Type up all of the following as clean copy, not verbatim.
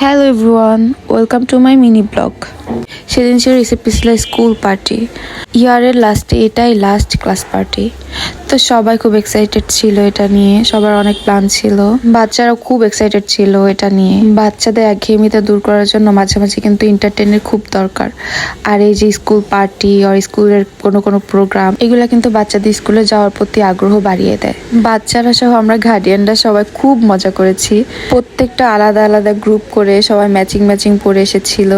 Hello everyone, welcome to my mini blog. সেদিন ছিল reception school party. ইয়ারের লাস্টে এটাই লাস্ট ক্লাস পার্টি। তো সবাই খুব এক্সাইটেড ছিল এটা নিয়ে, সবার অনেক প্ল্যান ছিল, বাচ্চারাও খুব এক্সাইটেড ছিল এটা নিয়ে। বাচ্চাদের একঘেয়েমিতা দূর করার জন্য মাঝে মাঝে কিন্তু এন্টারটেইনের খুব দরকার। আর এই যে স্কুল পার্টি আর স্কুলের কোনো প্রোগ্রাম, এগুলো কিন্তু বাচ্চাদের স্কুলে যাওয়ার প্রতি আগ্রহ বাড়িয়ে দেয়। বাচ্চারা সহ আমরা গার্ডিয়ানরা সবাই খুব মজা করেছি। প্রত্যেকটা আলাদা আলাদা গ্রুপ করে সবাই ম্যাচিং পরে এসেছিল।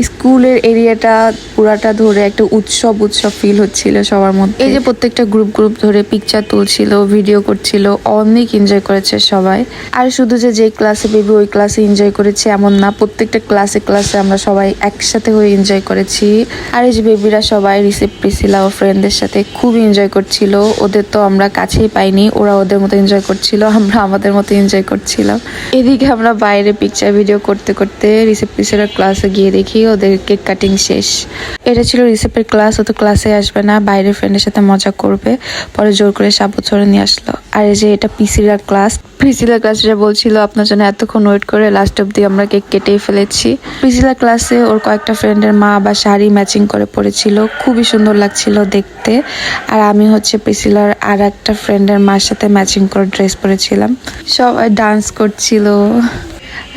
স্কুলের এরিয়াটা পুরাটা ধরে একটা উৎসব ফিল হচ্ছিল সবার মধ্যে। এই যে প্রত্যেকটা গ্রুপ ধরে পিকচার তুলছিল, ভিডিও করছিল, অনেক এনজয় করেছে সবাই। আর শুধু যে ক্লাসে বেবি ওই ক্লাসে এনজয় করেছে এমন না, প্রত্যেকটা ক্লাসে আমরা সবাই একসাথে হয়ে এনজয় করেছি। আর এই যে বেবিরা সবাই প্রিসিলা ও ফ্রেন্ডদের সাথে খুব এনজয় করছিল। ওদের তো আমরা কাছেই পাইনি, ওরা ওদের মতো এনজয় করছিল, আমরা আমাদের মতো এনজয় করছিলাম। এদিকে আমরা বাইরে পিকচার ভিডিও করতে রিসেপশনের ক্লাসে গিয়ে দেখি ওদের কেক কাটিং শেষ। এটা ছিল রিসেপের ক্লাস, ও তো ক্লাসে আসবে না, বাইরে ফ্রেন্ডের সাথে মজা করবে। পরে জোর করে সাবুত ধরে নিয়ে আসলো। আর এই যে এটা প্রিসিলার ক্লাস যেটা বলছিল আপনার জন্য এতক্ষণ ওয়েট করে লাস্ট অব্দি আমরা কেক কেটেই ফেলেছি। প্রিসিলার ক্লাসে ওর কয়েকটা ফ্রেন্ডের মা বা শাড়ি ম্যাচিং করে পরেছিল, খুবই সুন্দর লাগছিল দেখতে। আর আমি হচ্ছে প্রিসিলার আর একটা ফ্রেন্ডের মার সাথে ম্যাচিং করে ড্রেস পরেছিলাম, সবাই ডান্স করছিল।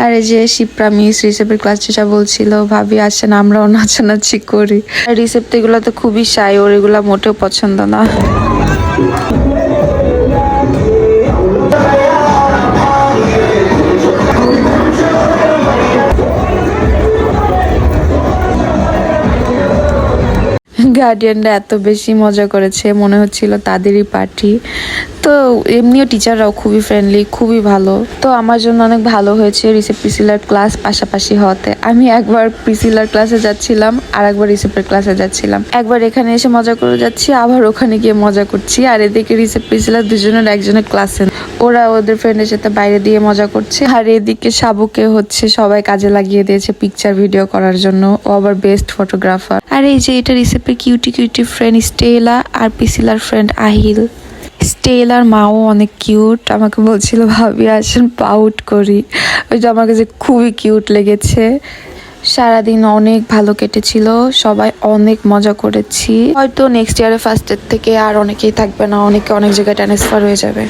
আর এই যে শিপ্রা মিস রিসেপের ক্লাস যেটা বলছিল, ভাবি আসেন আমরাও নাচানাচি করি। আর রিসেপ তো এগুলো তো খুবই শাই, ওর এগুলো মোটেও পছন্দ না। গার্ডিয়ানরা এত বেশি মজা করেছে, মনে হচ্ছিল তাদেরই পার্টি। তো এমনিও টিচাররাও খুবই ফ্রেন্ডলি, খুবই ভালো। তো আমার জন্য অনেক ভালো হয়েছে প্রিসিলার ক্লাস পাশাপাশি হতে। আমি একবার প্রিসিলার ক্লাসে যাচ্ছিলাম আর একবার রিসেপের ক্লাসে যাচ্ছিলাম। একবার এখানে এসে মজা করে যাচ্ছি, আবার ওখানে গিয়ে মজা করছি। আর এদিকে প্রিসিলার দুজনের একজনের ক্লাসে, ওরা ওদের ফ্রেন্ডের সাথে বাইরে দিয়ে মজা করছে। আর এদিকে সাবুকে হচ্ছে সবাই কাজে লাগিয়ে দিয়েছে পিকচার ভিডিও করার জন্য, ও আবার বেস্ট ফটোগ্রাফার। আর এই যে এটা রিসেপের কিউটি ফ্রেন্ড স্টেলা আর প্রিসিলার ফ্রেন্ড আহিল। স্টেলার মাও অনেক কিউট, আমাকে বলছিল ভাবি আসেন পাউট করি। ওই যে আমার কাছে খুবই কিউট লেগেছে। সারাদিন অনেক ভালো কেটেছিল, সবাই অনেক মজা করেছি। হয়তো নেক্সট ইয়ারে ফার্স্টের থেকে আর অনেকেই থাকবে না, অনেকে অনেক জায়গায় ট্রান্সফার হয়ে যাবে।